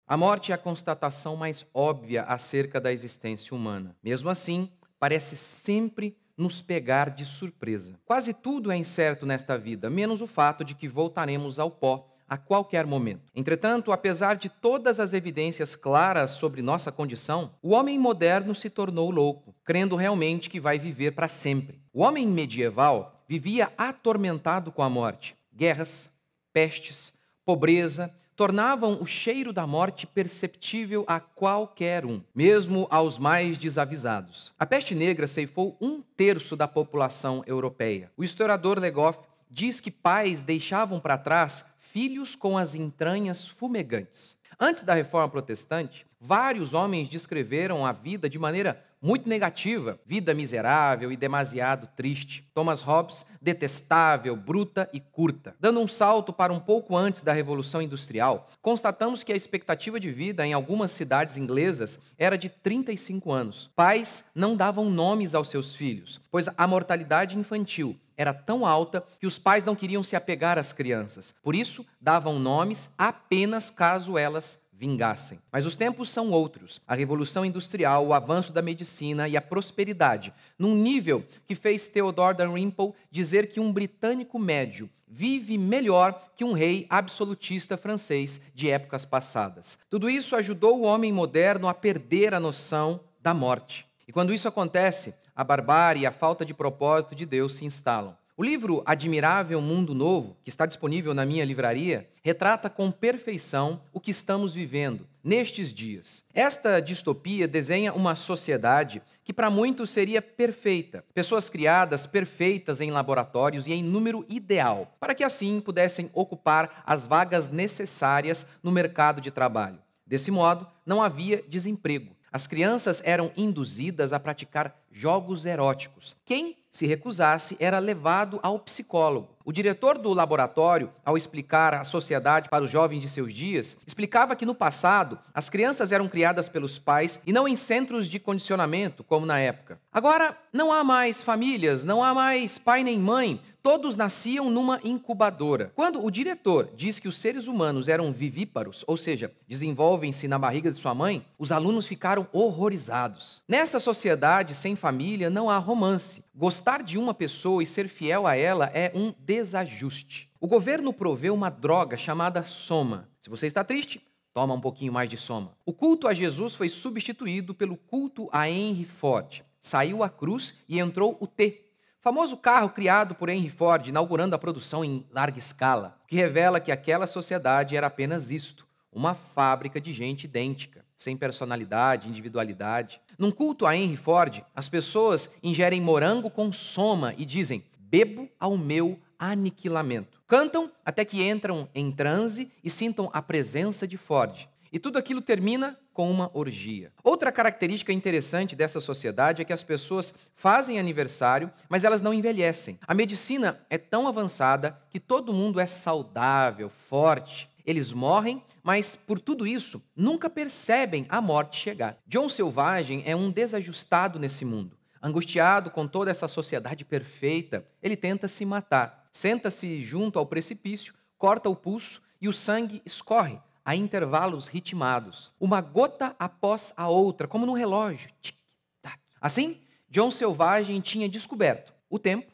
A morte é a constatação mais óbvia acerca da existência humana. Mesmo assim, parece sempre nos pegar de surpresa. Quase tudo é incerto nesta vida, menos o fato de que voltaremos ao pó a qualquer momento. Entretanto, apesar de todas as evidências claras sobre nossa condição, o homem moderno se tornou louco, crendo realmente que vai viver para sempre. O homem medieval vivia atormentado com a morte. Guerras, pestes, pobreza tornavam o cheiro da morte perceptível a qualquer um, mesmo aos mais desavisados. A peste negra ceifou um terço da população europeia. O historiador Legoff diz que pais deixavam para trás filhos com as entranhas fumegantes. Antes da Reforma Protestante, vários homens descreveram a vida de maneira muito negativa, vida miserável e demasiado triste. Thomas Hobbes, detestável, bruta e curta. Dando um salto para um pouco antes da Revolução Industrial, constatamos que a expectativa de vida em algumas cidades inglesas era de 35 anos. Pais não davam nomes aos seus filhos, pois a mortalidade infantil era tão alta que os pais não queriam se apegar às crianças. Por isso, davam nomes apenas caso elas vingassem. Mas os tempos são outros. A Revolução Industrial, o avanço da medicina e a prosperidade, num nível que fez Theodore Dalrymple dizer que um britânico médio vive melhor que um rei absolutista francês de épocas passadas. Tudo isso ajudou o homem moderno a perder a noção da morte. E quando isso acontece, a barbárie e a falta de propósito de Deus se instalam. O livro Admirável Mundo Novo, que está disponível na minha livraria, retrata com perfeição o que estamos vivendo nestes dias. Esta distopia desenha uma sociedade que para muitos seria perfeita. Pessoas criadas perfeitas em laboratórios e em número ideal, para que assim pudessem ocupar as vagas necessárias no mercado de trabalho. Desse modo, não havia desemprego. As crianças eram induzidas a praticar jogos eróticos. Quem se recusasse era levado ao psicólogo. O diretor do laboratório, ao explicar a sociedade para os jovens de seus dias, explicava que no passado as crianças eram criadas pelos pais e não em centros de condicionamento, como na época. Agora, não há mais famílias, não há mais pai nem mãe, todos nasciam numa incubadora. Quando o diretor diz que os seres humanos eram vivíparos, ou seja, desenvolvem-se na barriga de sua mãe, os alunos ficaram horrorizados. Nessa sociedade sem família não há romance. Gostar de uma pessoa e ser fiel a ela é um desajuste. O governo provê uma droga chamada soma. Se você está triste, toma um pouquinho mais de soma. O culto a Jesus foi substituído pelo culto a Henry Ford. Saiu a cruz e entrou o T. Famoso carro criado por Henry Ford, inaugurando a produção em larga escala, que revela que aquela sociedade era apenas isto, uma fábrica de gente idêntica, sem personalidade, individualidade. Num culto a Henry Ford, as pessoas ingerem morango com soma e dizem: bebo ao meu aniquilamento. Cantam até que entram em transe e sintam a presença de Ford. E tudo aquilo termina com uma orgia. Outra característica interessante dessa sociedade é que as pessoas fazem aniversário, mas elas não envelhecem. A medicina é tão avançada que todo mundo é saudável, forte. Eles morrem, mas por tudo isso nunca percebem a morte chegar. John Selvagem é um desajustado nesse mundo. Angustiado com toda essa sociedade perfeita, ele tenta se matar. Senta-se junto ao precipício, corta o pulso e o sangue escorre a intervalos ritmados, uma gota após a outra, como num relógio. Tic-tac. Assim, John Selvagem tinha descoberto o tempo,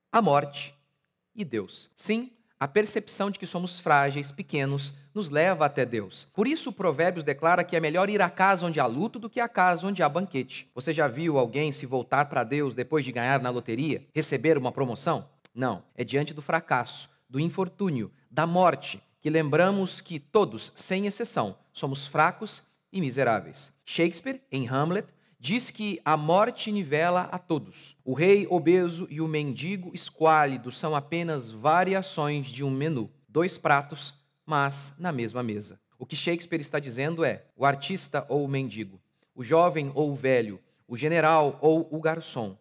a morte e Deus. Sim, a percepção de que somos frágeis, pequenos, nos leva até Deus. Por isso o Provérbios declara que é melhor ir à casa onde há luto do que à casa onde há banquete. Você já viu alguém se voltar para Deus depois de ganhar na loteria? Receber uma promoção? Não, é diante do fracasso, do infortúnio, da morte, que lembramos que todos, sem exceção, somos fracos e miseráveis. Shakespeare, em Hamlet, diz que a morte nivela a todos. O rei obeso e o mendigo esquálido são apenas variações de um menu. 2 pratos, mas na mesma mesa. O que Shakespeare está dizendo é: o artista ou o mendigo, o jovem ou o velho, o general ou o garçom,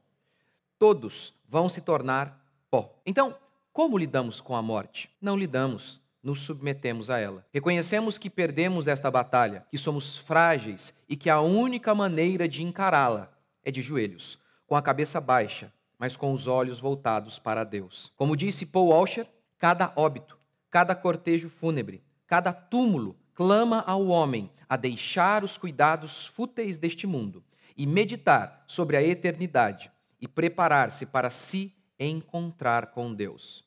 todos vão se tornar pó. Então, como lidamos com a morte? Não lidamos. Nos submetemos a ela. Reconhecemos que perdemos esta batalha, que somos frágeis e que a única maneira de encará-la é de joelhos, com a cabeça baixa, mas com os olhos voltados para Deus. Como disse Paul Washer, cada óbito, cada cortejo fúnebre, cada túmulo clama ao homem a deixar os cuidados fúteis deste mundo e meditar sobre a eternidade e preparar-se para se encontrar com Deus.